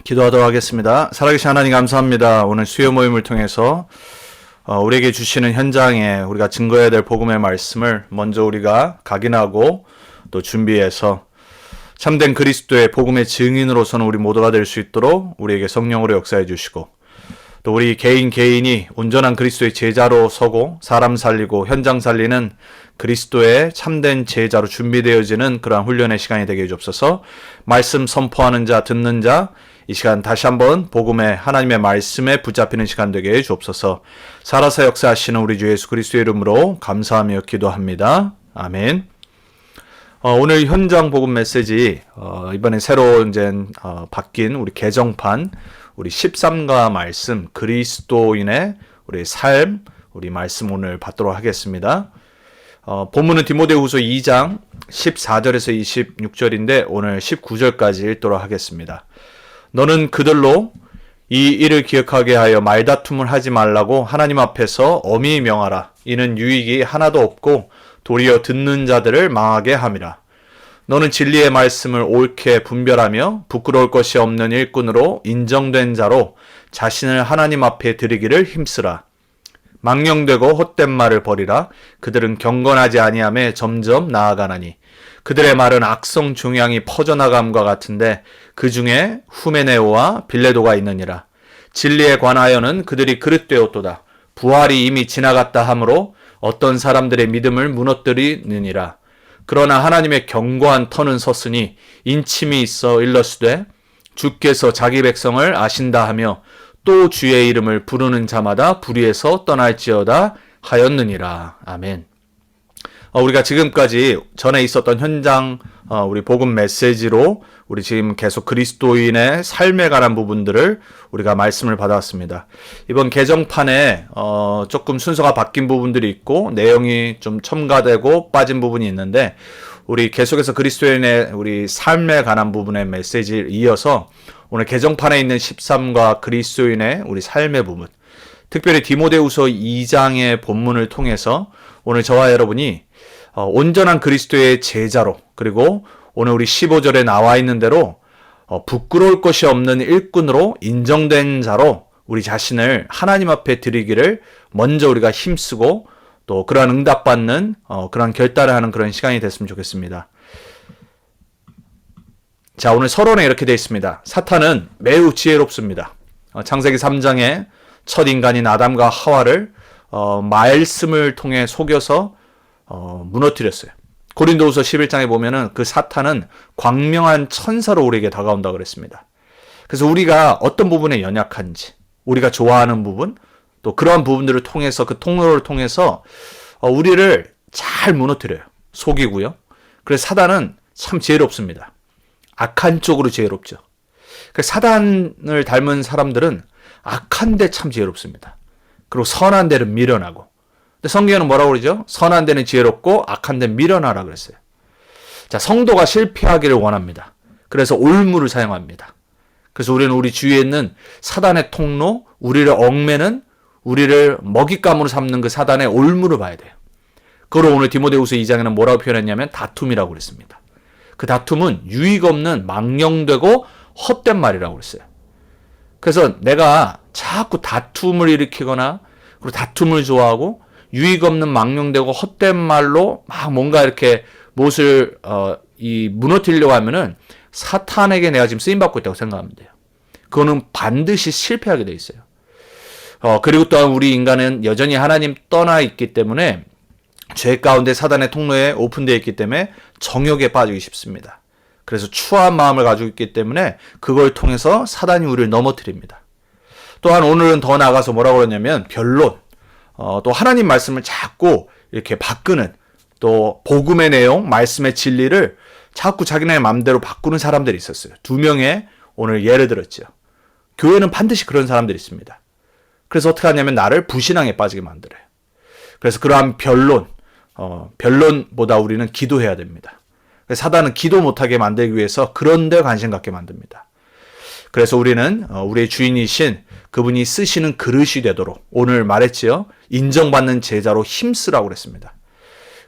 기도하도록 하겠습니다. 살아계신 하나님 감사합니다. 오늘 수요 모임을 통해서 우리에게 주시는 현장에 우리가 증거해야 될 복음의 말씀을 먼저 우리가 각인하고 또 준비해서 참된 그리스도의 복음의 증인으로서는 우리 모두가 될 수 있도록 우리에게 성령으로 역사해 주시고, 또 우리 개인이 온전한 그리스도의 제자로 서고 사람 살리고 현장 살리는 그리스도의 참된 제자로 준비되어지는 그러한 훈련의 시간이 되게 해주옵소서. 말씀 선포하는 자, 듣는 자, 이 시간 다시 한번 복음의 하나님의 말씀에 붙잡히는 시간 되게 해주옵소서. 살아서 역사하시는 우리 주 예수 그리스도의 이름으로 감사하며 기도합니다. 아멘. 오늘 현장 복음 메시지, 이번에 새로 이제 바뀐 우리 개정판, 우리 13가 말씀, 그리스도인의 우리 삶, 우리 말씀 오늘 받도록 하겠습니다. 본문은 디모데후서 2장 14절에서 26절인데 오늘 19절까지 읽도록 하겠습니다. 너는 그들로 이 일을 기억하게 하여 말다툼을 하지 말라고 하나님 앞에서 엄히 명하라. 이는 유익이 하나도 없고 도리어 듣는 자들을 망하게 함이라. 너는 진리의 말씀을 옳게 분별하며 부끄러울 것이 없는 일꾼으로 인정된 자로 자신을 하나님 앞에 드리기를 힘쓰라. 망령되고 헛된 말을 버리라. 그들은 경건하지 아니하며 점점 나아가나니 그들의 말은 악성 중향이 퍼져나감과 같은데 그 중에 후메네오와 빌레도가 있느니라. 진리에 관하여는 그들이 그릇되었도다. 부활이 이미 지나갔다 하므로 어떤 사람들의 믿음을 무너뜨리느니라. 그러나 하나님의 견고한 터는 섰으니 인침이 있어 일러스되 주께서 자기 백성을 아신다 하며 또 주의 이름을 부르는 자마다 불의에서 떠날지어다 하였느니라. 아멘. 우리가 지금까지 전에 있었던 현장 우리 복음 메시지로 우리 지금 계속 그리스도인의 삶에 관한 부분들을 우리가 말씀을 받아왔습니다. 이번 개정판에 조금 순서가 바뀐 부분들이 있고 내용이 좀 첨가되고 빠진 부분이 있는데, 우리 계속해서 그리스도인의 우리 삶에 관한 부분의 메시지를 이어서 오늘 개정판에 있는 13과 그리스도인의 우리 삶의 부분, 특별히 디모데후서 2장의 본문을 통해서 오늘 저와 여러분이 온전한 그리스도의 제자로, 그리고 오늘 우리 15절에 나와 있는 대로 부끄러울 것이 없는 일꾼으로 인정된 자로 우리 자신을 하나님 앞에 드리기를 먼저 우리가 힘쓰고 또 그러한 응답받는 그러한 결단을 하는 그런 시간이 됐으면 좋겠습니다. 자, 오늘 서론에 이렇게 되어 있습니다. 사탄은 매우 지혜롭습니다. 창세기 3장에 첫 인간인 아담과 하와를 말씀을 통해 속여서 무너뜨렸어요. 고린도후서 11장에 보면은 그 사탄은 광명한 천사로 우리에게 다가온다고 그랬습니다. 그래서 우리가 어떤 부분에 연약한지, 우리가 좋아하는 부분, 또 그러한 부분들을 통해서, 그 통로를 통해서 우리를 잘 무너뜨려요. 속이고요. 그래서 사단은 참 지혜롭습니다. 악한 쪽으로 지혜롭죠. 그래서 사단을 닮은 사람들은 악한 데 참 지혜롭습니다. 그리고 선한 데는 미련하고. 근데 성경에는 뭐라고 그러죠? 선한 데는 지혜롭고 악한 데는 미련하라 그랬어요. 자, 성도가 실패하기를 원합니다. 그래서 올무를 사용합니다. 그래서 우리는 우리 주위에 있는 사단의 통로, 우리를 얽매는, 우리를 먹잇감으로 삼는 그 사단의 올무를 봐야 돼요. 그걸 오늘 디모데후서 2장에는 뭐라고 표현했냐면 다툼이라고 그랬습니다. 그 다툼은 유익 없는 망령되고 헛된 말이라고 그랬어요. 그래서 내가 자꾸 다툼을 일으키거나 그리고 다툼을 좋아하고 유익 없는 망령되고 헛된 말로 막 뭔가 이렇게 무엇을 무너뜨리려고 하면은 사탄에게 내가 지금 쓰임 받고 있다고 생각하면 돼요. 그거는 반드시 실패하게 돼 있어요. 그리고 또한 우리 인간은 여전히 하나님 떠나 있기 때문에 죄 가운데 사단의 통로에 오픈되어 있기 때문에 정욕에 빠지기 쉽습니다. 그래서 추한 마음을 가지고 있기 때문에 그걸 통해서 사단이 우리를 넘어뜨립니다. 또한 오늘은 더 나아가서 뭐라고 그러냐면 변론, 또 하나님 말씀을 자꾸 이렇게 바꾸는, 또 복음의 내용, 말씀의 진리를 자꾸 자기네 마음대로 바꾸는 사람들이 있었어요. 2명의 오늘 예를 들었죠. 교회는 반드시 그런 사람들이 있습니다. 그래서 어떻게 하냐면 나를 불신앙에 빠지게 만들어요. 그래서 그러한 변론보다 우리는 기도해야 됩니다. 사단은 기도 못하게 만들기 위해서 그런 데 관심 갖게 만듭니다. 그래서 우리는 우리의 주인이신 그분이 쓰시는 그릇이 되도록 오늘 말했지요. 인정받는 제자로 힘쓰라고 그랬습니다.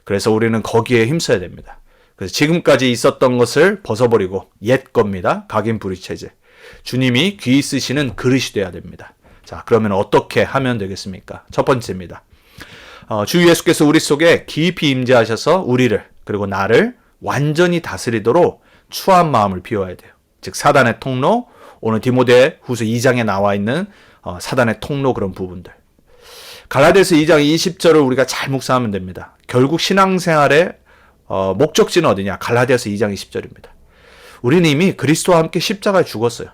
그래서 우리는 거기에 힘써야 됩니다. 그래서 지금까지 있었던 것을 벗어버리고 옛 겁니다. 각인 불의체제. 주님이 귀 쓰시는 그릇이 돼야 됩니다. 자, 그러면 어떻게 하면 되겠습니까? 첫 번째입니다. 주 예수께서 우리 속에 깊이 임재하셔서 우리를 그리고 나를 완전히 다스리도록 추한 마음을 비워야 돼요. 즉 사단의 통로, 오늘 디모데후서 2장에 나와 있는 사단의 통로 그런 부분들. 갈라디아서 2장 20절을 우리가 잘 묵상하면 됩니다. 결국 신앙생활의 목적지는 어디냐? 갈라디아서 2장 20절입니다. 우리는 이미 그리스도와 함께 십자가에 죽었어요.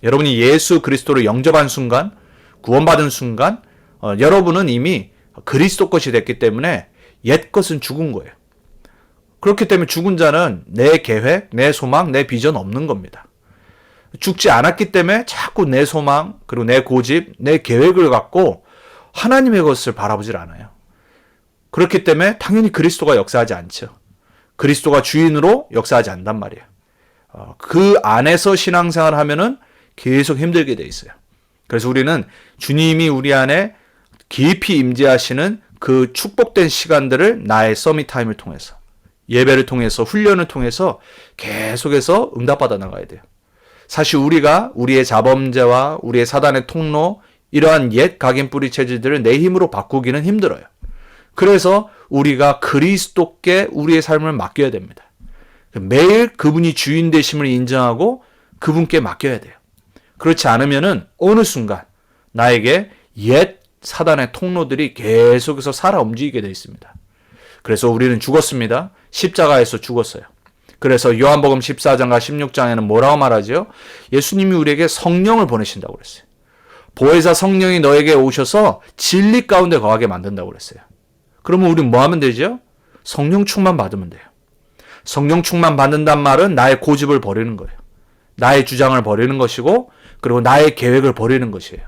여러분이 예수 그리스도를 영접한 순간, 구원받은 순간 여러분은 이미 그리스도 것이 됐기 때문에 옛 것은 죽은 거예요. 그렇기 때문에 죽은 자는 내 계획, 내 소망, 내 비전 없는 겁니다. 죽지 않았기 때문에 자꾸 내 소망, 그리고 내 고집, 내 계획을 갖고 하나님의 것을 바라보질 않아요. 그렇기 때문에 당연히 그리스도가 역사하지 않죠. 그리스도가 주인으로 역사하지 않단 말이에요. 그 안에서 신앙생활을 하면은 계속 힘들게 돼 있어요. 그래서 우리는 주님이 우리 안에 깊이 임재하시는 그 축복된 시간들을 나의 서밋 타임을 통해서, 예배를 통해서, 훈련을 통해서 계속해서 응답받아 나가야 돼요. 사실 우리가 우리의 자범죄와 우리의 사단의 통로, 이러한 옛 각인 뿌리 체질들을 내 힘으로 바꾸기는 힘들어요. 그래서 우리가 그리스도께 우리의 삶을 맡겨야 됩니다. 매일 그분이 주인 되심을 인정하고 그분께 맡겨야 돼요. 그렇지 않으면은 어느 순간 나에게 옛 사단의 통로들이 계속해서 살아 움직이게 되어 있습니다. 그래서 우리는 죽었습니다. 십자가에서 죽었어요. 그래서 요한복음 14장과 16장에는 뭐라고 말하죠? 예수님이 우리에게 성령을 보내신다고 그랬어요. 보혜사 성령이 너에게 오셔서 진리 가운데 거하게 만든다고 그랬어요. 그러면 우리는 뭐 하면 되죠? 성령 충만 받으면 돼요. 성령 충만 받는단 말은 나의 고집을 버리는 거예요. 나의 주장을 버리는 것이고, 그리고 나의 계획을 버리는 것이에요.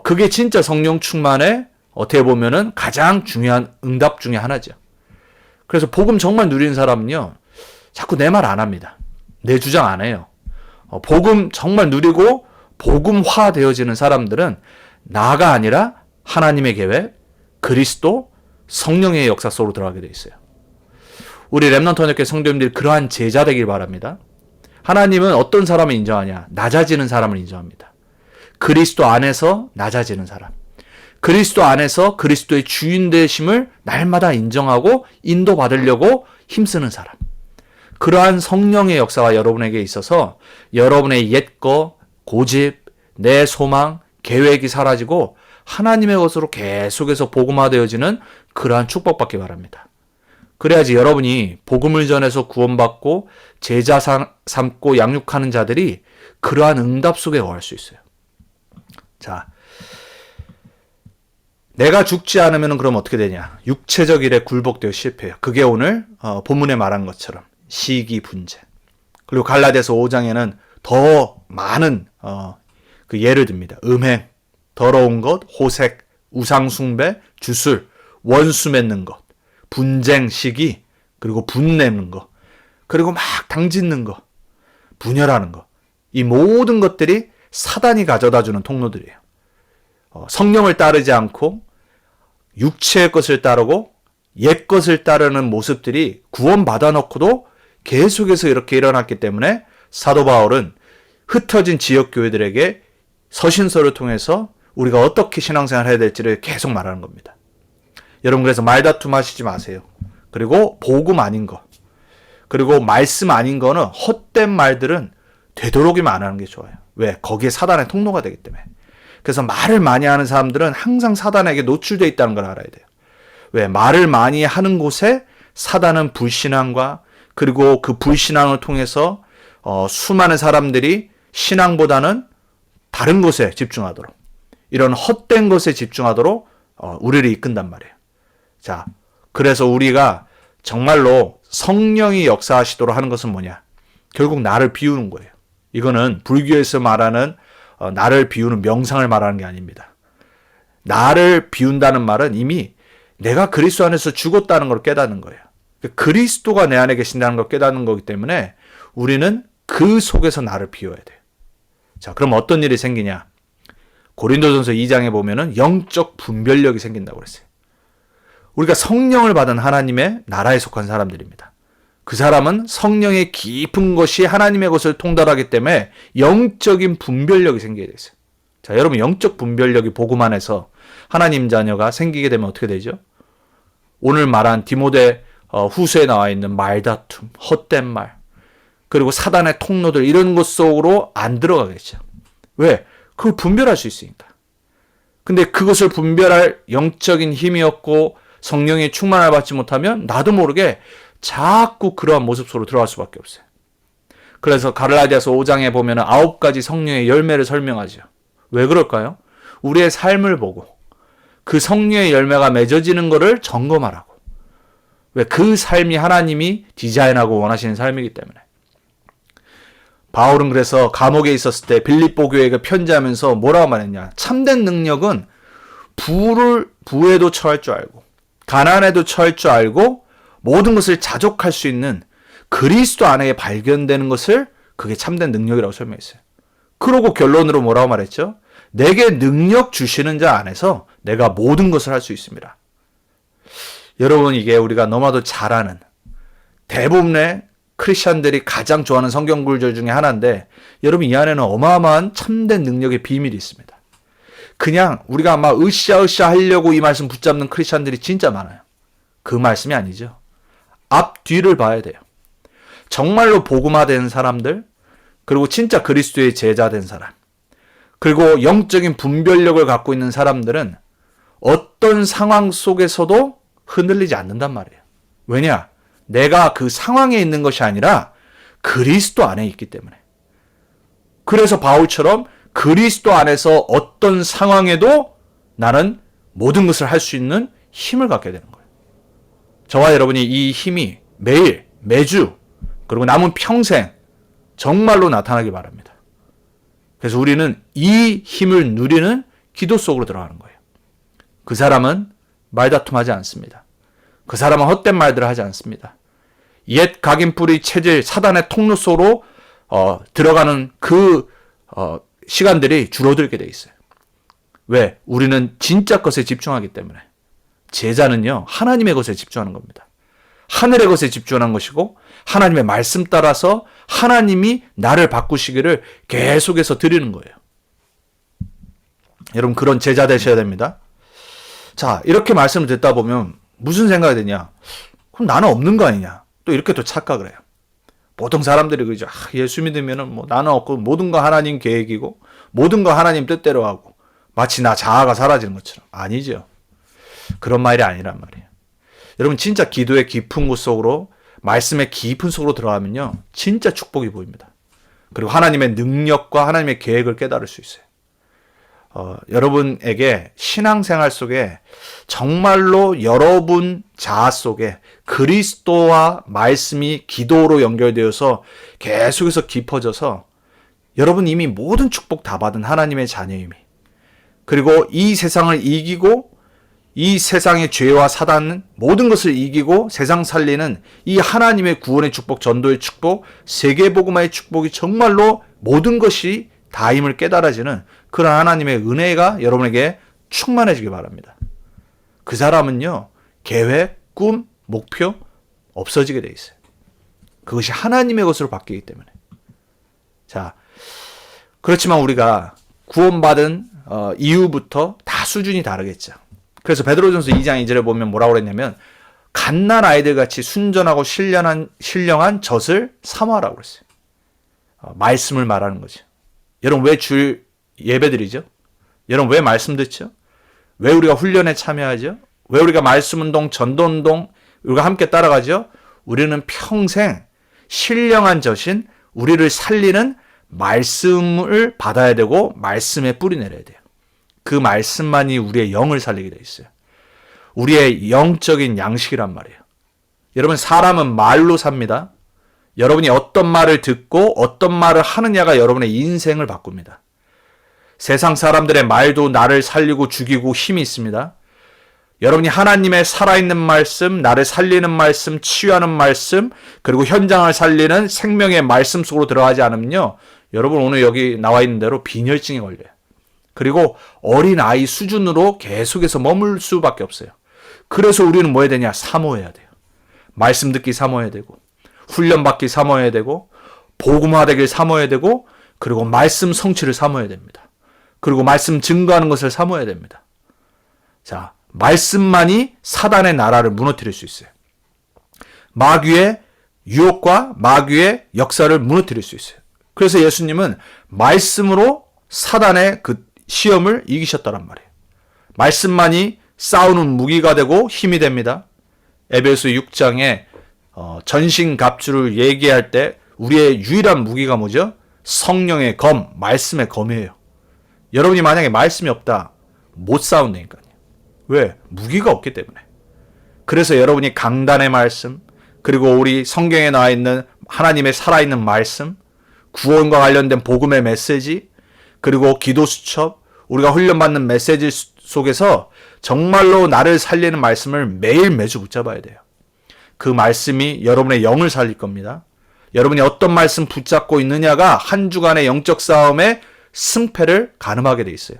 그게 진짜 성령 충만의 어떻게 보면은 가장 중요한 응답 중에 하나죠. 그래서 복음 정말 누리는 사람은요, 자꾸 내 말 안 합니다. 내 주장 안 해요. 복음 정말 누리고 복음화 되어지는 사람들은 나가 아니라 하나님의 계획, 그리스도, 성령의 역사 속으로 들어가게 돼 있어요. 우리 렘넌트 헌역교회 성도님들이 그러한 제자 되길 바랍니다. 하나님은 어떤 사람을 인정하냐? 낮아지는 사람을 인정합니다. 그리스도 안에서 낮아지는 사람. 그리스도 안에서 그리스도의 주인 되심을 날마다 인정하고 인도받으려고 힘쓰는 사람. 그러한 성령의 역사가 여러분에게 있어서 여러분의 옛거, 고집, 내 소망, 계획이 사라지고 하나님의 것으로 계속해서 복음화되어지는 그러한 축복받기 바랍니다. 그래야지 여러분이 복음을 전해서 구원받고 제자 삼고 양육하는 자들이 그러한 응답 속에 거할 수 있어요. 자, 내가 죽지 않으면 그럼 어떻게 되냐? 육체적 일에 굴복되어 실패해요. 그게 오늘 본문에 말한 것처럼 시기, 분쟁. 그리고 갈라디아서 5장에는 더 많은 그 예를 듭니다. 음행, 더러운 것, 호색, 우상숭배, 주술, 원수 맺는 것, 분쟁, 시기, 그리고 분내는 것, 그리고 막 당짓는 것, 분열하는 것. 이 모든 것들이 사단이 가져다주는 통로들이에요. 성령을 따르지 않고 육체의 것을 따르고 옛 것을 따르는 모습들이 구원받아 놓고도 계속해서 이렇게 일어났기 때문에 사도 바울은 흩어진 지역교회들에게 서신서를 통해서 우리가 어떻게 신앙생활을 해야 될지를 계속 말하는 겁니다. 여러분, 그래서 말다툼 하시지 마세요. 그리고 복음 아닌 거, 그리고 말씀 아닌 거는 헛된 말들은 되도록이면 안 하는 게 좋아요. 왜? 거기에 사단의 통로가 되기 때문에. 그래서 말을 많이 하는 사람들은 항상 사단에게 노출되어 있다는 걸 알아야 돼요. 왜? 말을 많이 하는 곳에 사단은 불신앙과 그리고 그 불신앙을 통해서 수많은 사람들이 신앙보다는 다른 것에 집중하도록, 이런 헛된 것에 집중하도록 우리를 이끈단 말이에요. 자, 그래서 우리가 정말로 성령이 역사하시도록 하는 것은 뭐냐? 결국 나를 비우는 거예요. 이거는 불교에서 말하는 나를 비우는 명상을 말하는 게 아닙니다. 나를 비운다는 말은 이미 내가 그리스도 안에서 죽었다는 걸 깨닫는 거예요. 그리스도가 내 안에 계신다는 걸 깨닫는 거기 때문에 우리는 그 속에서 나를 비워야 돼요. 자, 그럼 어떤 일이 생기냐? 고린도전서 2장에 보면은 영적 분별력이 생긴다고 그랬어요. 우리가 성령을 받은 하나님의 나라에 속한 사람들입니다. 그 사람은 성령의 깊은 것이 하나님의 것을 통달하기 때문에 영적인 분별력이 생기게 됐어요. 자, 여러분 영적 분별력이 복음 안에서 하나님 자녀가 생기게 되면 어떻게 되죠? 오늘 말한 디모데 후서에 나와 있는 말다툼, 헛된 말, 그리고 사단의 통로들 이런 것 속으로 안 들어가겠죠. 왜? 그걸 분별할 수 있으니까. 근데 그것을 분별할 영적인 힘이 없고 성령의 충만을 받지 못하면 나도 모르게 자꾸 그러한 모습 속으로 들어갈 수밖에 없어요. 그래서 갈라디아서 5장에 보면 9가지 성령의 열매를 설명하죠. 왜 그럴까요? 우리의 삶을 보고 그 성령의 열매가 맺어지는 것을 점검하라고. 왜? 그 삶이 하나님이 디자인하고 원하시는 삶이기 때문에. 바울은 그래서 감옥에 있었을 때 빌립보 교회에 편지하면서 뭐라고 말했냐. 참된 능력은 부에도 처할 줄 알고 가난에도 처할 줄 알고 모든 것을 자족할 수 있는 그리스도 안에 발견되는 것을 그게 참된 능력이라고 설명했어요. 그러고 결론으로 뭐라고 말했죠? 내게 능력 주시는 자 안에서 내가 모든 것을 할 수 있습니다. 여러분 이게 우리가 너무나도 잘 아는 대부분의 크리스천들이 가장 좋아하는 성경 구절 중에 하나인데 여러분 이 안에는 어마어마한 참된 능력의 비밀이 있습니다. 그냥 우리가 아마 으쌰으쌰 하려고 이 말씀 붙잡는 크리스천들이 진짜 많아요. 그 말씀이 아니죠. 앞뒤를 봐야 돼요. 정말로 복음화된 사람들, 그리고 진짜 그리스도의 제자된 사람, 그리고 영적인 분별력을 갖고 있는 사람들은 어떤 상황 속에서도 흔들리지 않는단 말이에요. 왜냐? 내가 그 상황에 있는 것이 아니라 그리스도 안에 있기 때문에. 그래서 바울처럼 그리스도 안에서 어떤 상황에도 나는 모든 것을 할 수 있는 힘을 갖게 되는 거예요. 저와 여러분이 이 힘이 매일, 매주, 그리고 남은 평생 정말로 나타나기 바랍니다. 그래서 우리는 이 힘을 누리는 기도 속으로 들어가는 거예요. 그 사람은 말다툼하지 않습니다. 그 사람은 헛된 말들을 하지 않습니다. 옛 각인뿌리 체질 사단의 통로 속으로 들어가는 그 시간들이 줄어들게 돼 있어요. 왜? 우리는 진짜 것에 집중하기 때문에. 제자는요, 하나님의 것에 집중하는 겁니다. 하늘의 것에 집중하는 것이고 하나님의 말씀 따라서 하나님이 나를 바꾸시기를 계속해서 드리는 거예요. 여러분 그런 제자 되셔야 됩니다. 자, 이렇게 말씀을 듣다 보면 무슨 생각이 드냐? 그럼 나는 없는 거 아니냐? 또 이렇게 또 착각을 해요. 보통 사람들이 그러죠. 예수 믿으면은 뭐 나는 없고 모든 거 하나님 계획이고 모든 거 하나님 뜻대로 하고 마치 나 자아가 사라지는 것처럼. 아니죠. 그런 말이 아니란 말이에요. 여러분 진짜 기도의 깊은 곳 속으로 말씀의 깊은 속으로 들어가면요. 진짜 축복이 보입니다. 그리고 하나님의 능력과 하나님의 계획을 깨달을 수 있어요. 여러분에게 신앙생활 속에 정말로 여러분 자아 속에 그리스도와 말씀이 기도로 연결되어서 계속해서 깊어져서 여러분 이미 모든 축복 다 받은 하나님의 자녀임이, 그리고 이 세상을 이기고 이 세상의 죄와 사단은 모든 것을 이기고 세상 살리는 이 하나님의 구원의 축복, 전도의 축복, 세계복음화의 축복이 정말로 모든 것이 다임을 깨달아지는 그런 하나님의 은혜가 여러분에게 충만해지기 바랍니다. 그 사람은요, 계획, 꿈, 목표 없어지게 돼 있어요. 그것이 하나님의 것으로 바뀌기 때문에. 자, 그렇지만 우리가 구원받은 이후부터 다 수준이 다르겠죠. 그래서 베드로전서 2장 2절에 보면 뭐라고 그랬냐면 갓난 아이들 같이 순전하고 신령한 젖을 사모하라고 그랬어요. 말씀을 말하는 거죠. 여러분 왜 주 예배드리죠? 여러분 왜 말씀 듣죠? 왜 우리가 훈련에 참여하죠? 왜 우리가 말씀운동, 전도운동 우리가 함께 따라가죠? 우리는 평생 신령한 젖인 우리를 살리는 말씀을 받아야 되고 말씀에 뿌리 내려야 돼요. 그 말씀만이 우리의 영을 살리게 돼 있어요. 우리의 영적인 양식이란 말이에요. 여러분 사람은 말로 삽니다. 여러분이 어떤 말을 듣고 어떤 말을 하느냐가 여러분의 인생을 바꿉니다. 세상 사람들의 말도 나를 살리고 죽이고 힘이 있습니다. 여러분이 하나님의 살아있는 말씀, 나를 살리는 말씀, 치유하는 말씀, 그리고 현장을 살리는 생명의 말씀 속으로 들어가지 않으면요, 여러분 오늘 여기 나와 있는 대로 빈혈증에 걸려요. 그리고 어린아이 수준으로 계속해서 머물 수밖에 없어요. 그래서 우리는 뭐 해야 되냐? 사모해야 돼요. 말씀 듣기 사모해야 되고 훈련받기 사모해야 되고 복음화되길 사모해야 되고 그리고 말씀 성취를 사모해야 됩니다. 그리고 말씀 증거하는 것을 사모해야 됩니다. 자, 말씀만이 사단의 나라를 무너뜨릴 수 있어요. 마귀의 유혹과 마귀의 역사를 무너뜨릴 수 있어요. 그래서 예수님은 말씀으로 사단의 그 시험을 이기셨다란 말이에요. 말씀만이 싸우는 무기가 되고 힘이 됩니다. 에베소 6장에 전신갑주를 얘기할 때 우리의 유일한 무기가 뭐죠? 성령의 검, 말씀의 검이에요. 여러분이 만약에 말씀이 없다, 못 싸운다니까요. 왜? 무기가 없기 때문에. 그래서 여러분이 강단의 말씀, 그리고 우리 성경에 나와 있는 하나님의 살아있는 말씀, 구원과 관련된 복음의 메시지, 그리고 기도 수첩, 우리가 훈련받는 메시지 속에서 정말로 나를 살리는 말씀을 매일 매주 붙잡아야 돼요. 그 말씀이 여러분의 영을 살릴 겁니다. 여러분이 어떤 말씀 붙잡고 있느냐가 한 주간의 영적 싸움의 승패를 가늠하게 돼 있어요.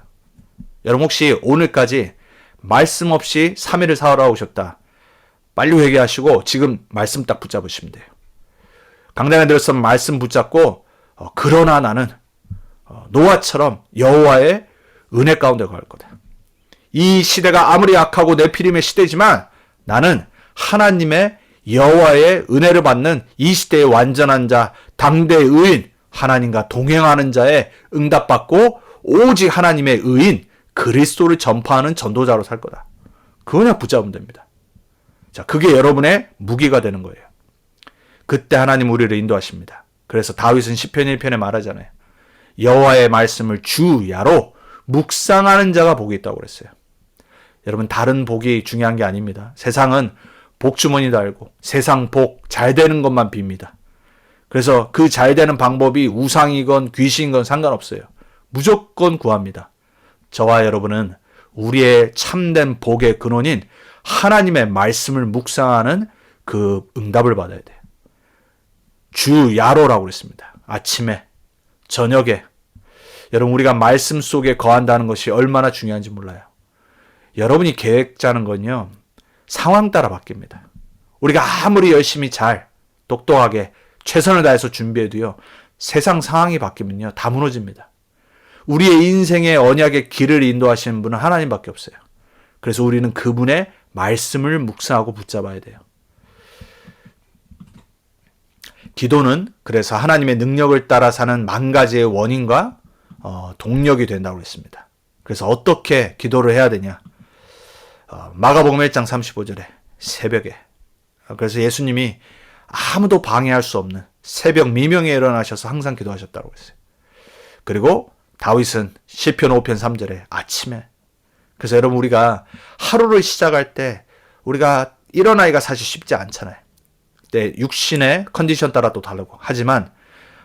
여러분 혹시 오늘까지 말씀 없이 3일을 살아오셨다. 빨리 회개하시고 지금 말씀 딱 붙잡으시면 돼요. 강단에 들어서 말씀 붙잡고 그러나 나는 노아처럼 여호와의 은혜 가운데 갈 거다. 이 시대가 아무리 악하고 네피림의 시대지만 나는 하나님의 여호와의 은혜를 받는 이 시대의 완전한 자, 당대의 의인, 하나님과 동행하는 자의 응답받고 오직 하나님의 의인 그리스도를 전파하는 전도자로 살 거다. 그거냐 붙잡으면 됩니다. 자, 그게 여러분의 무기가 되는 거예요. 그때 하나님 우리를 인도하십니다. 그래서 다윗은 시편 1편에 말하잖아요. 여호와의 말씀을 주야로 묵상하는 자가 복이 있다고 그랬어요. 여러분 다른 복이 중요한 게 아닙니다. 세상은 복주머니 달고 세상 복 잘 되는 것만 빕니다. 그래서 그 잘 되는 방법이 우상이건 귀신이건 상관없어요. 무조건 구합니다. 저와 여러분은 우리의 참된 복의 근원인 하나님의 말씀을 묵상하는 그 응답을 받아야 돼요. 주야로라고 그랬습니다. 아침에, 저녁에. 여러분 우리가 말씀 속에 거한다는 것이 얼마나 중요한지 몰라요. 여러분이 계획 짜는 건요. 상황 따라 바뀝니다. 우리가 아무리 열심히 잘 똑똑하게 최선을 다해서 준비해도요. 세상 상황이 바뀌면요. 다 무너집니다. 우리의 인생의 언약의 길을 인도하시는 분은 하나님밖에 없어요. 그래서 우리는 그분의 말씀을 묵상하고 붙잡아야 돼요. 기도는 그래서 하나님의 능력을 따라 사는 만 가지의 원인과 동력이 된다고 했습니다. 그래서 어떻게 기도를 해야 되냐? 마가복음 1장 35절에 새벽에 그래서 예수님이 아무도 방해할 수 없는 새벽 미명에 일어나셔서 항상 기도하셨다고 했어요. 그리고 다윗은 시편 5편 3절에 아침에 그래서 여러분 우리가 하루를 시작할 때 우리가 일어나기가 사실 쉽지 않잖아요. 그때 육신의 컨디션 따라 또 다르고 하지만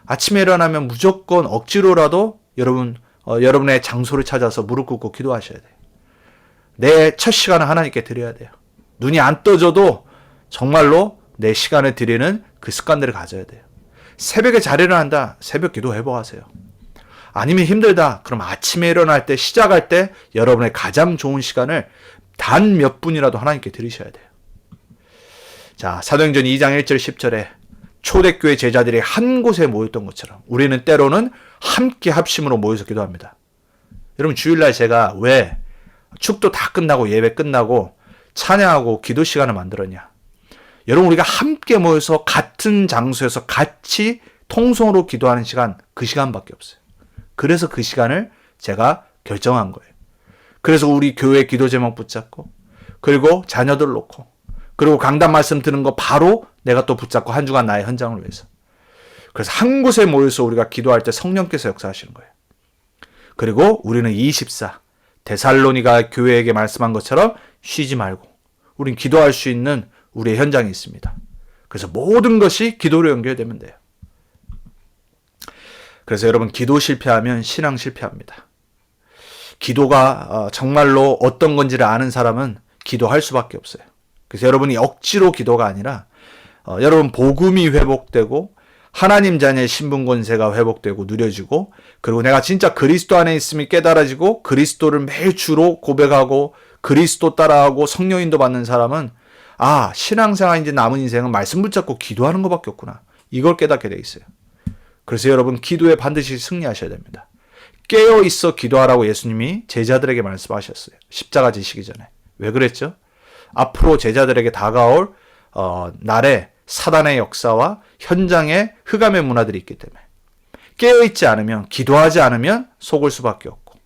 아침에 일어나면 무조건 억지로라도 여러분의 장소를 찾아서 무릎 꿇고 기도하셔야 돼요. 내 첫 시간을 하나님께 드려야 돼요. 눈이 안 떠져도 정말로 내 시간을 드리는 그 습관들을 가져야 돼요. 새벽에 잘 일어난다. 새벽 기도 회복하세요. 아니면 힘들다. 그럼 아침에 일어날 때 시작할 때 여러분의 가장 좋은 시간을 단 몇 분이라도 하나님께 드리셔야 돼요. 자, 사도행전 2장 1절 10절에 초대교회 제자들이 한 곳에 모였던 것처럼 우리는 때로는 함께 합심으로 모여서 기도합니다. 여러분 주일날 제가 왜 축도 다 끝나고 예배 끝나고 찬양하고 기도 시간을 만들었냐? 여러분 우리가 함께 모여서 같은 장소에서 같이 통성으로 기도하는 시간 그 시간밖에 없어요. 그래서 그 시간을 제가 결정한 거예요. 그래서 우리 교회 기도 제목 붙잡고 그리고 자녀들 놓고 그리고 강단 말씀 드는 거 바로 내가 또 붙잡고 한 주간 나의 현장을 위해서. 그래서 한 곳에 모여서 우리가 기도할 때 성령께서 역사하시는 거예요. 그리고 우리는 24 데살로니가 교회에게 말씀한 것처럼 쉬지 말고 우린 기도할 수 있는 우리의 현장이 있습니다. 그래서 모든 것이 기도로 연결되면 돼요. 그래서 여러분 기도 실패하면 신앙 실패합니다. 기도가 정말로 어떤 건지를 아는 사람은 기도할 수밖에 없어요. 그래서 여러분이 억지로 기도가 아니라 여러분 복음이 회복되고 하나님 자녀의 신분 권세가 회복되고 누려지고 그리고 내가 진짜 그리스도 안에 있음이 깨달아지고 그리스도를 매일 주로 고백하고 그리스도 따라하고 성령 인도 받는 사람은 아, 신앙생활 이제 남은 인생은 말씀 붙잡고 기도하는 것밖에 없구나. 이걸 깨닫게 돼 있어요. 그래서 여러분 기도에 반드시 승리하셔야 됩니다. 깨어 있어 기도하라고 예수님이 제자들에게 말씀하셨어요. 십자가 지시기 전에. 왜 그랬죠? 앞으로 제자들에게 다가올 날에 사단의 역사와 현장의 흑암의 문화들이 있기 때문에 깨어있지 않으면, 기도하지 않으면 속을 수밖에 없고,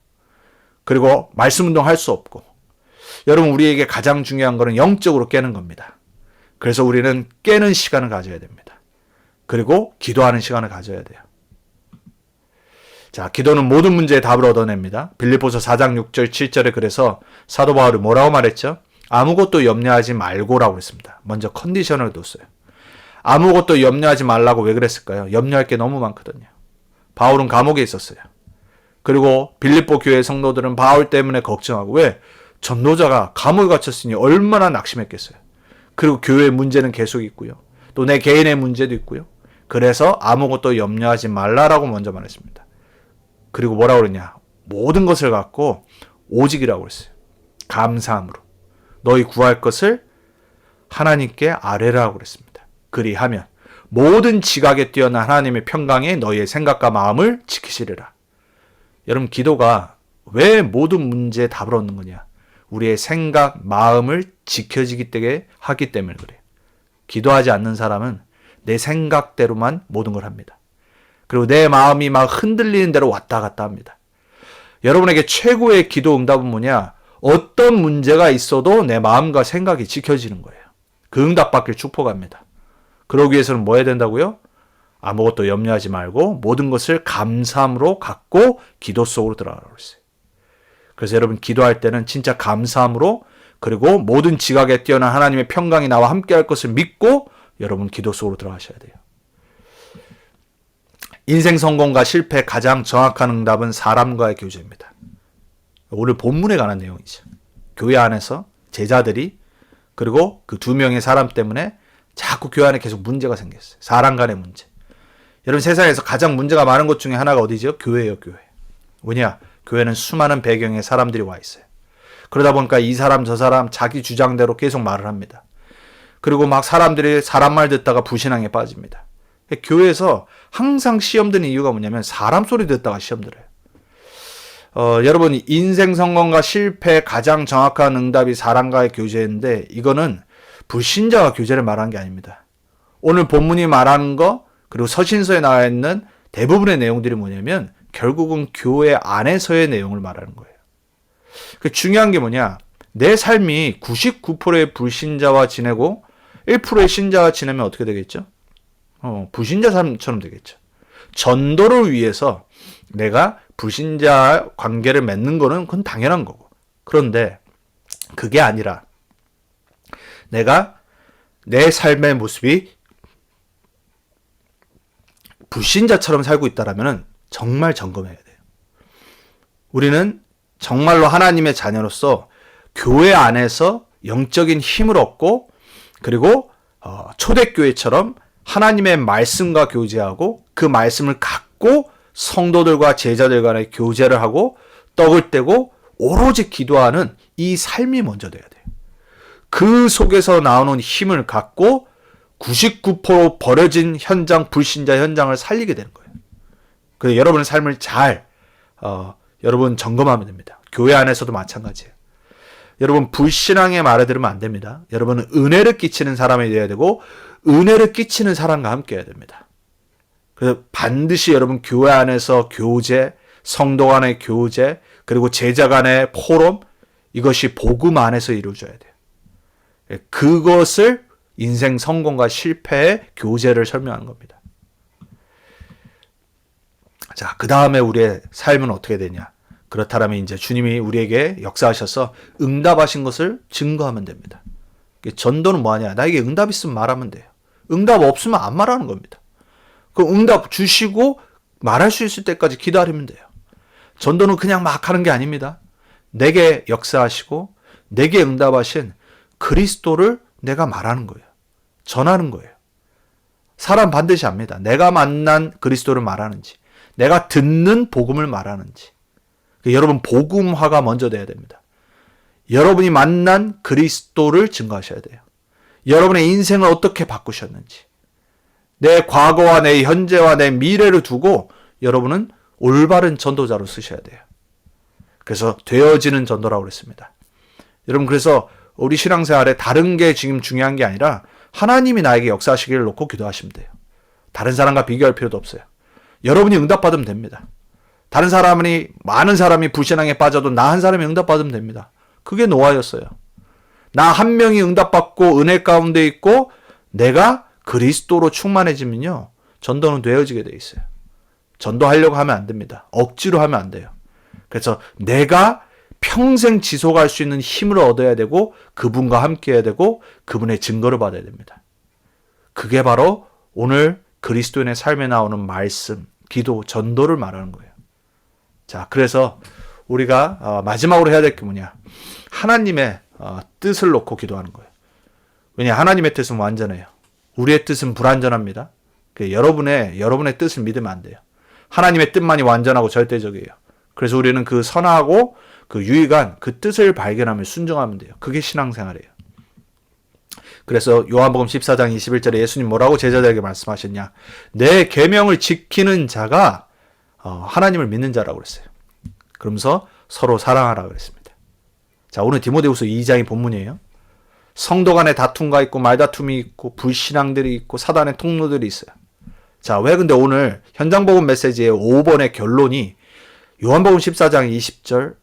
그리고 말씀 운동할 수 없고, 여러분 우리에게 가장 중요한 것은 영적으로 깨는 겁니다. 그래서 우리는 깨는 시간을 가져야 됩니다. 그리고 기도하는 시간을 가져야 돼요. 자, 기도는 모든 문제의 답을 얻어냅니다. 빌립보서 4장 6절 7절에 그래서 사도 바울이 뭐라고 말했죠? 아무것도 염려하지 말고라고 했습니다. 먼저 컨디션을 뒀어요. 아무것도 염려하지 말라고 왜 그랬을까요? 염려할 게 너무 많거든요. 바울은 감옥에 있었어요. 그리고 빌립보 교회 성도들은 바울 때문에 걱정하고, 왜? 전도자가 감옥에 갇혔으니 얼마나 낙심했겠어요. 그리고 교회의 문제는 계속 있고요. 또 내 개인의 문제도 있고요. 그래서 아무것도 염려하지 말라라고 먼저 말했습니다. 그리고 뭐라고 그러냐? 모든 것을 갖고 오직이라고 했어요. 감사함으로. 너희 구할 것을 하나님께 아뢰라고 그랬습니다. 그리하면 모든 지각에 뛰어난 하나님의 평강에 너희의 생각과 마음을 지키시리라. 여러분 기도가 왜 모든 문제에 답을 얻는 거냐? 우리의 생각, 마음을 지켜지기 때문에 하기 때문에 그래요. 기도하지 않는 사람은 내 생각대로만 모든 걸 합니다. 그리고 내 마음이 막 흔들리는 대로 왔다 갔다 합니다. 여러분에게 최고의 기도 응답은 뭐냐? 어떤 문제가 있어도 내 마음과 생각이 지켜지는 거예요. 그 응답 받길 축복합니다. 그러기 위해서는 뭐 해야 된다고요? 아무것도 염려하지 말고 모든 것을 감사함으로 갖고 기도 속으로 들어가라고 했어요. 그래서 여러분 기도할 때는 진짜 감사함으로, 그리고 모든 지각에 뛰어난 하나님의 평강이 나와 함께할 것을 믿고 여러분 기도 속으로 들어가셔야 돼요. 인생 성공과 실패 가장 정확한 응답은 사람과의 교제입니다. 오늘 본문에 관한 내용이죠. 교회 안에서 제자들이, 그리고 그 두 명의 사람 때문에 자꾸 교회 안에 계속 문제가 생겼어요. 사람 간의 문제. 여러분 세상에서 가장 문제가 많은 것 중에 하나가 어디죠? 교회예요, 교회. 뭐냐? 교회는 수많은 배경의 사람들이 와 있어요. 그러다 보니까 이 사람 저 사람 자기 주장대로 계속 말을 합니다. 그리고 막 사람들이 사람 말 듣다가 불신앙에 빠집니다. 교회에서 항상 시험 드는 이유가 뭐냐면 사람 소리 듣다가 시험 들어요. 여러분 인생 성공과 실패 가장 정확한 응답이 사람과의 교제인데, 이거는 불신자와 교제를 말하는 게 아닙니다. 오늘 본문이 말하는 거, 그리고 서신서에 나와 있는 대부분의 내용들이 뭐냐면 결국은 교회 안에서의 내용을 말하는 거예요. 그 중요한 게 뭐냐? 내 삶이 99%의 불신자와 지내고 1%의 신자와 지내면 어떻게 되겠죠? 불신자 삶처럼 되겠죠. 전도를 위해서 내가 불신자 관계를 맺는 거는 그건 당연한 거고. 그런데 그게 아니라 내가 내 삶의 모습이 불신자처럼 살고 있다라면 정말 점검해야 돼요. 우리는 정말로 하나님의 자녀로서 교회 안에서 영적인 힘을 얻고, 그리고 초대교회처럼 하나님의 말씀과 교제하고 그 말씀을 갖고 성도들과 제자들 간의 교제를 하고 떡을 떼고 오로지 기도하는 이 삶이 먼저 돼야 돼요. 그 속에서 나오는 힘을 갖고 99% 버려진 현장, 불신자 현장을 살리게 되는 거예요. 그래서 여러분의 삶을 잘 여러분 점검하면 됩니다. 교회 안에서도 마찬가지예요. 여러분 불신앙의 말을 들으면 안 됩니다. 여러분은 은혜를 끼치는 사람이 되어야 되고 은혜를 끼치는 사람과 함께 해야 됩니다. 그래서 반드시 여러분 교회 안에서 교제, 성도 간의 교제, 그리고 제자 간의 포럼, 이것이 복음 안에서 이루어져야 돼요. 그것을 인생 성공과 실패의 교제를 설명하는 겁니다. 자, 그 다음에 우리의 삶은 어떻게 되냐? 그렇다면 이제 주님이 우리에게 역사하셔서 응답하신 것을 증거하면 됩니다. 전도는 뭐하냐? 나에게 응답 있으면 말하면 돼요. 응답 없으면 안 말하는 겁니다. 그 응답 주시고 말할 수 있을 때까지 기다리면 돼요. 전도는 그냥 막 하는 게 아닙니다. 내게 역사하시고 내게 응답하신 그리스도를 내가 말하는 거예요. 전하는 거예요. 사람 반드시 압니다. 내가 만난 그리스도를 말하는지, 내가 듣는 복음을 말하는지. 여러분 복음화가 먼저 돼야 됩니다. 여러분이 만난 그리스도를 증거하셔야 돼요. 여러분의 인생을 어떻게 바꾸셨는지, 내 과거와 내 현재와 내 미래를 두고 여러분은 올바른 전도자로 쓰셔야 돼요. 그래서 되어지는 전도라고 그랬습니다. 여러분, 그래서 우리 신앙생활에 다른 게 지금 중요한 게 아니라 하나님이 나에게 역사하시기를 놓고 기도하시면 돼요. 다른 사람과 비교할 필요도 없어요. 여러분이 응답받으면 됩니다. 다른 사람이, 많은 사람이 불신앙에 빠져도 나 한 사람이 응답받으면 됩니다. 그게 노아였어요. 나 한 명이 응답받고 은혜 가운데 있고 내가 그리스도로 충만해지면요, 전도는 되어지게 돼 있어요. 전도하려고 하면 안 됩니다. 억지로 하면 안 돼요. 그래서 내가 평생 지속할 수 있는 힘을 얻어야 되고 그분과 함께 해야 되고 그분의 증거를 받아야 됩니다. 그게 바로 오늘 그리스도인의 삶에 나오는 말씀, 기도, 전도를 말하는 거예요. 자, 그래서 우리가 마지막으로 해야 될 게 뭐냐? 하나님의 뜻을 놓고 기도하는 거예요. 왜냐? 하나님의 뜻은 완전해요. 우리의 뜻은 불완전합니다. 여러분의 뜻을 믿으면 안 돼요. 하나님의 뜻만이 완전하고 절대적이에요. 그래서 우리는 그 선하고 그 유익한 그 뜻을 발견하며 순종하면 돼요. 그게 신앙생활이에요. 그래서 요한복음 14장 21절에 예수님 뭐라고 제자들에게 말씀하셨냐? 내 계명을 지키는 자가 하나님을 믿는 자라고 그랬어요. 그러면서 서로 사랑하라고 그랬습니다. 자, 오늘 디모데후서 2장이 본문이에요. 성도 간에 다툼과 있고 말다툼이 있고 불신앙들이 있고 사단의 통로들이 있어요. 자, 왜 근데 오늘 현장복음 메시지의 5번의 결론이 요한복음 14장 20절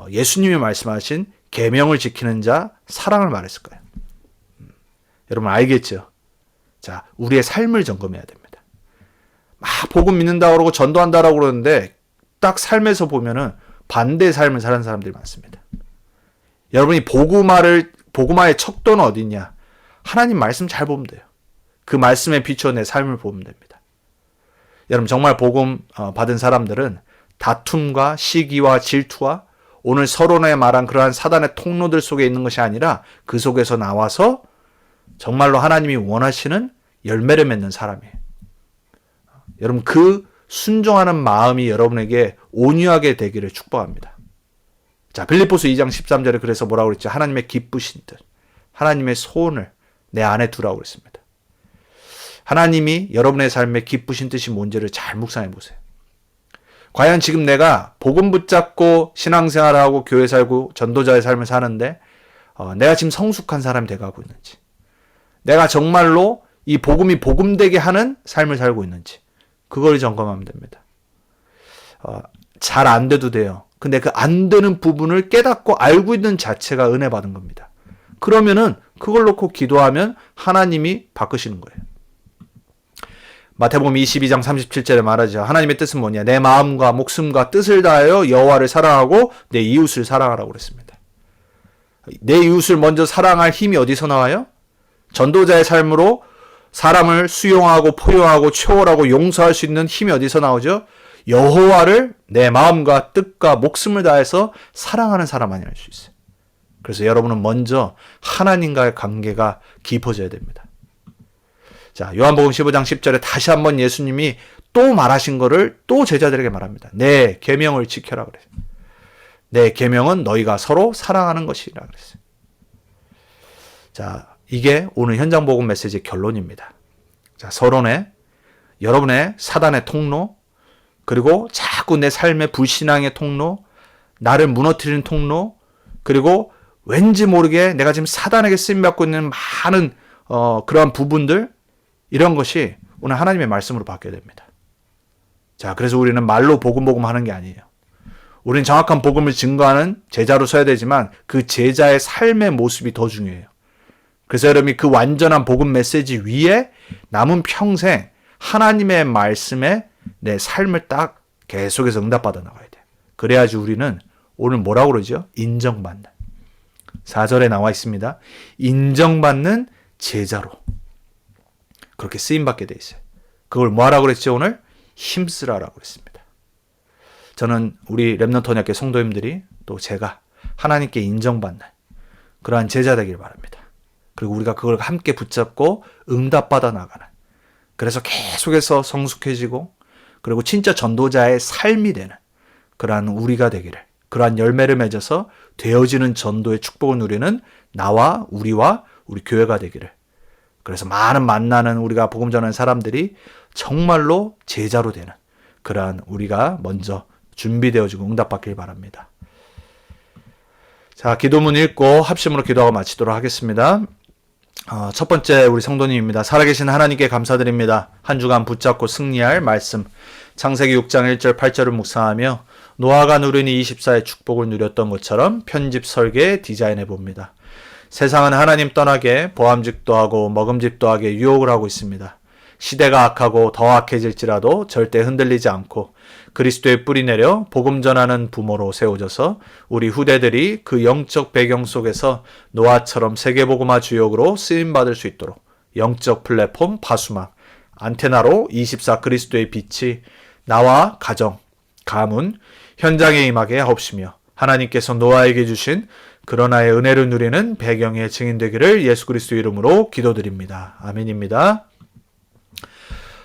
예수님이 말씀하신 계명을 지키는 자 사랑을 말했을까요? 여러분 알겠죠? 자, 우리의 삶을 점검해야 됩니다. 막 복음 믿는다고 그러고 전도한다라고 그러는데 딱 삶에서 보면은 반대의 삶을 사는 사람들이 많습니다. 여러분이 복음화의 척도는 어디 있냐? 하나님 말씀 잘 보면 돼요. 그 말씀에 비추어 내 삶을 보면 됩니다. 여러분, 정말 복음 받은 사람들은 다툼과 시기와 질투와 오늘 서론에 말한 그러한 사단의 통로들 속에 있는 것이 아니라 그 속에서 나와서 정말로 하나님이 원하시는 열매를 맺는 사람이에요. 여러분, 그 순종하는 마음이 여러분에게 온유하게 되기를 축복합니다. 자, 빌립보서 2장 13절에 그래서 뭐라고 그랬죠? 하나님의 기쁘신 뜻, 하나님의 소원을 내 안에 두라고 그랬습니다. 하나님이 여러분의 삶에 기쁘신 뜻이 뭔지를 잘 묵상해 보세요. 과연 지금 내가 복음 붙잡고 신앙생활하고 교회 살고 전도자의 삶을 사는데 내가 지금 성숙한 사람이 돼가고 있는지, 내가 정말로 이 복음이 복음되게 하는 삶을 살고 있는지 그걸 점검하면 됩니다. 잘 안 돼도 돼요. 근데 그 안 되는 부분을 깨닫고 알고 있는 자체가 은혜 받은 겁니다. 그러면은 그걸 놓고 기도하면 하나님이 바꾸시는 거예요. 마태복음 22장 37절에 말하죠. 하나님의 뜻은 뭐냐? 내 마음과 목숨과 뜻을 다하여 여호와를 사랑하고 내 이웃을 사랑하라고 그랬습니다. 내 이웃을 먼저 사랑할 힘이 어디서 나와요? 전도자의 삶으로 사람을 수용하고 포용하고 초월하고 용서할 수 있는 힘이 어디서 나오죠? 여호와를 내 마음과 뜻과 목숨을 다해서 사랑하는 사람 아니라 할 수 있어요. 그래서 여러분은 먼저 하나님과의 관계가 깊어져야 됩니다. 자, 요한복음 15장 10절에 다시 한번 예수님이 또 말하신 거를 또 제자들에게 말합니다. 내 계명을 지켜라 그랬어요. 내 계명은 너희가 서로 사랑하는 것이라 그랬어요. 자, 이게 오늘 현장복음 메시지의 결론입니다. 자, 서론에 여러분의 사단의 통로, 그리고 자꾸 내 삶의 불신앙의 통로, 나를 무너뜨리는 통로, 그리고 왠지 모르게 내가 지금 사단에게 쓰임받고 있는 많은 그러한 부분들, 이런 것이 오늘 하나님의 말씀으로 바뀌어야 됩니다. 자, 그래서 우리는 말로 복음 하는 게 아니에요. 우리는 정확한 복음을 증거하는 제자로 서야 되지만 그 제자의 삶의 모습이 더 중요해요. 그래서 여러분이 그 완전한 복음 메시지 위에 남은 평생 하나님의 말씀에 내 삶을 딱 계속해서 응답받아 나가야 돼요. 그래야지 우리는 오늘 뭐라고 그러죠? 인정받는. 4절에 나와 있습니다. 인정받는 제자로 그렇게 쓰임받게 돼 있어요. 그걸 뭐 하라고 그랬죠? 오늘 힘쓰라라고 그랬습니다. 저는 우리 렘넌트 언약궤 성도님들이 또 제가 하나님께 인정받는 그러한 제자 되길 바랍니다. 그리고 우리가 그걸 함께 붙잡고 응답받아 나가는, 그래서 계속해서 성숙해지고 그리고 진짜 전도자의 삶이 되는 그러한 우리가 되기를, 그러한 열매를 맺어서 되어지는 전도의 축복을 누리는 나와 우리와 우리 교회가 되기를. 그래서 많은 만나는 우리가 복음 전하는 사람들이 정말로 제자로 되는 그러한 우리가 먼저 준비되어지고 응답받길 바랍니다. 자, 기도문 읽고 합심으로 기도하고 마치도록 하겠습니다. 첫 번째 우리 성도님입니다. 살아계신 하나님께 감사드립니다. 한 주간 붙잡고 승리할 말씀 창세기 6장 1절 8절을 묵상하며 노아가 누리니 24의 축복을 누렸던 것처럼 편집 설계 디자인해 봅니다. 세상은 하나님 떠나게 보암직도 하고 먹음직도 하게 유혹을 하고 있습니다. 시대가 악하고 더 악해질지라도 절대 흔들리지 않고 그리스도의 뿌리 내려 복음 전하는 부모로 세워져서 우리 후대들이 그 영적 배경 속에서 노아처럼 세계복음화 주역으로 쓰임받을 수 있도록 영적 플랫폼 파수망 안테나로 24 그리스도의 빛이 나와 가정, 가문, 현장에 임하게 하옵시며 하나님께서 노아에게 주신 그러나의 은혜를 누리는 배경의 증인 되기를 예수 그리스도 이름으로 기도드립니다. 아멘입니다.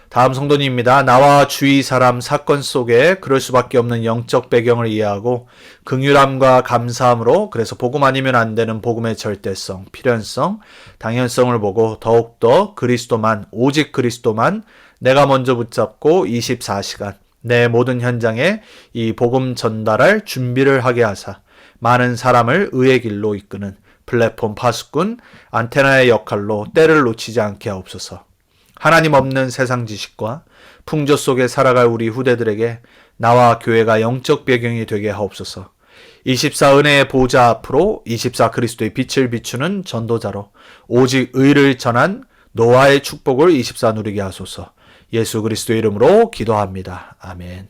다음 성도님입니다. 나와 주위 사람 사건 속에 그럴 수밖에 없는 영적 배경을 이해하고 긍휼함과 감사함으로 그래서 복음 아니면 안 되는 복음의 절대성, 필연성, 당연성을 보고 더욱더 그리스도만, 오직 그리스도만 내가 먼저 붙잡고 24시간 내 모든 현장에 이 복음 전달할 준비를 하게 하사 많은 사람을 의의 길로 이끄는 플랫폼 파수꾼 안테나의 역할로 때를 놓치지 않게 하옵소서. 하나님 없는 세상 지식과 풍조 속에 살아갈 우리 후대들에게 나와 교회가 영적 배경이 되게 하옵소서. 24 은혜의 보좌 앞으로 24 그리스도의 빛을 비추는 전도자로 오직 의를 전한 노아의 축복을 24 누리게 하소서. 예수 그리스도의 이름으로 기도합니다. 아멘.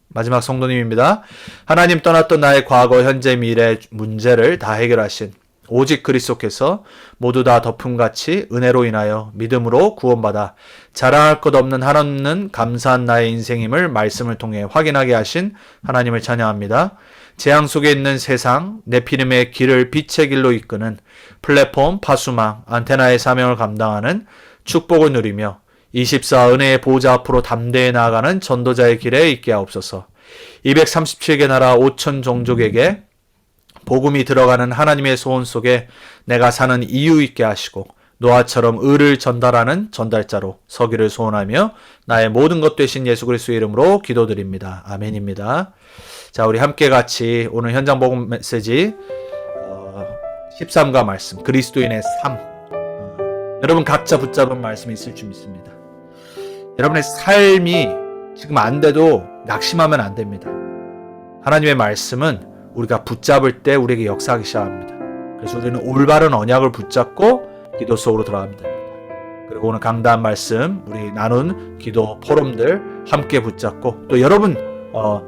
마지막 성도님입니다. 하나님 떠났던 나의 과거, 현재, 미래 문제를 다 해결하신 오직 그리스도께서 모두 다 덮음같이 은혜로 인하여 믿음으로 구원받아 자랑할 것 없는 한없는 감사한 나의 인생임을 말씀을 통해 확인하게 하신 하나님을 찬양합니다. 재앙 속에 있는 세상, 네피림의 길을 빛의 길로 이끄는 플랫폼, 파수망, 안테나의 사명을 감당하는 축복을 누리며 24 은혜의 보좌 앞으로 담대히 나아가는 전도자의 길에 있게 하옵소서. 237개 나라 5천 종족에게 복음이 들어가는 하나님의 소원 속에 내가 사는 이유 있게 하시고 노아처럼 의를 전달하는 전달자로 서기를 소원하며 나의 모든 것 되신 예수 그리스도의 이름으로 기도드립니다. 아멘입니다. 자, 우리 함께 같이 오늘 현장 복음 메시지 13과 말씀 그리스도인의 삶 여러분 각자 붙잡은 말씀이 있을 줄 믿습니다. 여러분의 삶이 지금 안 돼도 낙심하면 안 됩니다. 하나님의 말씀은 우리가 붙잡을 때 우리에게 역사하기 시작합니다. 그래서 우리는 올바른 언약을 붙잡고 기도 속으로 들어가면 됩니다. 그리고 오늘 강단 말씀, 우리 나눈 기도 포럼들 함께 붙잡고 또 여러분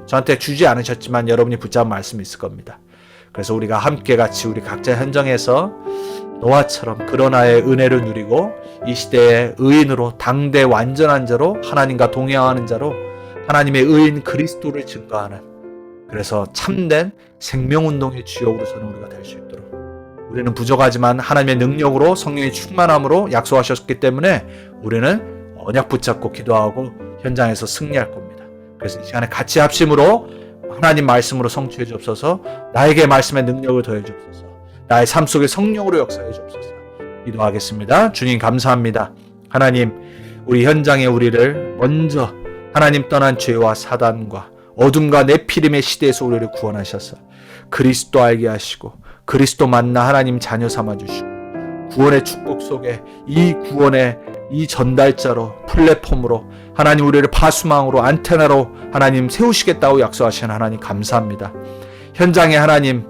저한테 주지 않으셨지만 여러분이 붙잡은 말씀이 있을 겁니다. 그래서 우리가 함께 같이 우리 각자 현장에서 노아처럼 그러나의 은혜를 누리고 이 시대의 의인으로 당대 완전한 자로 하나님과 동행하는 자로 하나님의 의인 그리스도를 증거하는 그래서 참된 생명운동의 주역으로서는 우리가 될 수 있도록 우리는 부족하지만 하나님의 능력으로 성령의 충만함으로 약속하셨기 때문에 우리는 언약 붙잡고 기도하고 현장에서 승리할 겁니다. 그래서 이 시간에 같이 합심으로 하나님 말씀으로 성취해 주옵소서. 나에게 말씀의 능력을 더해 주옵소서. 나의 삶 속에 성령으로 역사해 주옵소서. 기도하겠습니다. 주님 감사합니다. 하나님 우리 현장에 우리를 먼저 하나님 떠난 죄와 사단과 어둠과 네피림의 시대에서 우리를 구원하셔서 그리스도 알게 하시고 그리스도 만나 하나님 자녀 삼아 주시고 구원의 축복 속에 이 구원의 이 전달자로 플랫폼으로 하나님 우리를 파수망으로 안테나로 하나님 세우시겠다고 약속하신 하나님 감사합니다. 현장에 하나님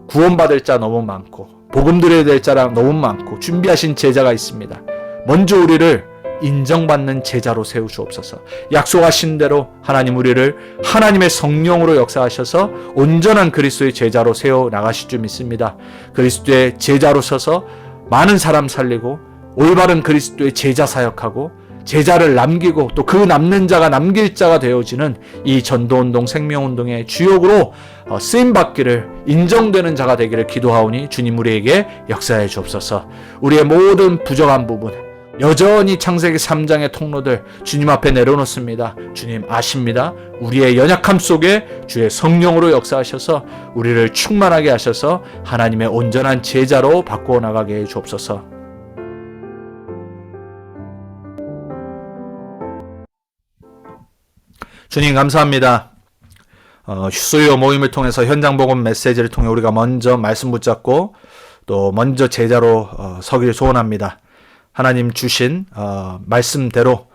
구원받을 자 너무 많고 복음 드려야 될 자랑 너무 많고 준비하신 제자가 있습니다. 먼저 우리를 인정받는 제자로 세우시옵소서. 약속하신 대로 하나님 우리를 하나님의 성령으로 역사하셔서 온전한 그리스도의 제자로 세워 나가실 줄 믿습니다. 그리스도의 제자로 서서 많은 사람 살리고 올바른 그리스도의 제자 사역하고 제자를 남기고 또 그 남는 자가 남길 자가 되어지는 이 전도운동 생명운동의 주역으로 쓰임받기를 인정되는 자가 되기를 기도하오니 주님 우리에게 역사해 주옵소서. 우리의 모든 부족한 부분 여전히 창세기 3장의 통로들 주님 앞에 내려놓습니다. 주님 아십니다. 우리의 연약함 속에 주의 성령으로 역사하셔서 우리를 충만하게 하셔서 하나님의 온전한 제자로 바꾸어 나가게 해 주옵소서. 주님 감사합니다. 수요 모임을 통해서 현장 복음 메시지를 통해 우리가 먼저 말씀 붙잡고 또 먼저 제자로 서기를 소원합니다. 하나님 주신 말씀대로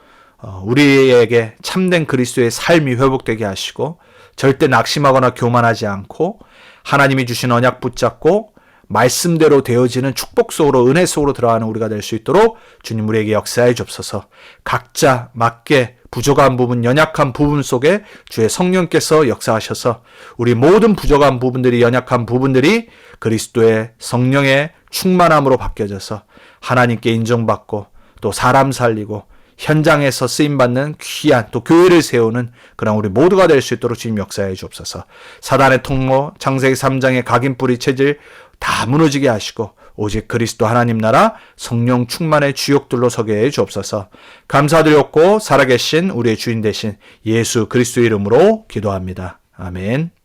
우리에게 참된 그리스도의 삶이 회복되게 하시고 절대 낙심하거나 교만하지 않고 하나님이 주신 언약 붙잡고 말씀대로 되어지는 축복 속으로 은혜 속으로 들어가는 우리가 될 수 있도록 주님 우리에게 역사해 주옵소서. 각자 맞게 부족한 부분, 연약한 부분 속에 주의 성령께서 역사하셔서 우리 모든 부족한 부분들이, 연약한 부분들이 그리스도의 성령의 충만함으로 바뀌어져서 하나님께 인정받고 또 사람 살리고 현장에서 쓰임받는 귀한 또 교회를 세우는 그런 우리 모두가 될 수 있도록 주님 역사해 주옵소서. 사단의 통로, 창세기 3장의 각인뿌리 체질 다 무너지게 하시고 오직 그리스도 하나님 나라 성령 충만의 주역들로 서게 해 주옵소서. 감사드렸고 살아계신 우리의 주인 되신 예수 그리스도 이름으로 기도합니다. 아멘.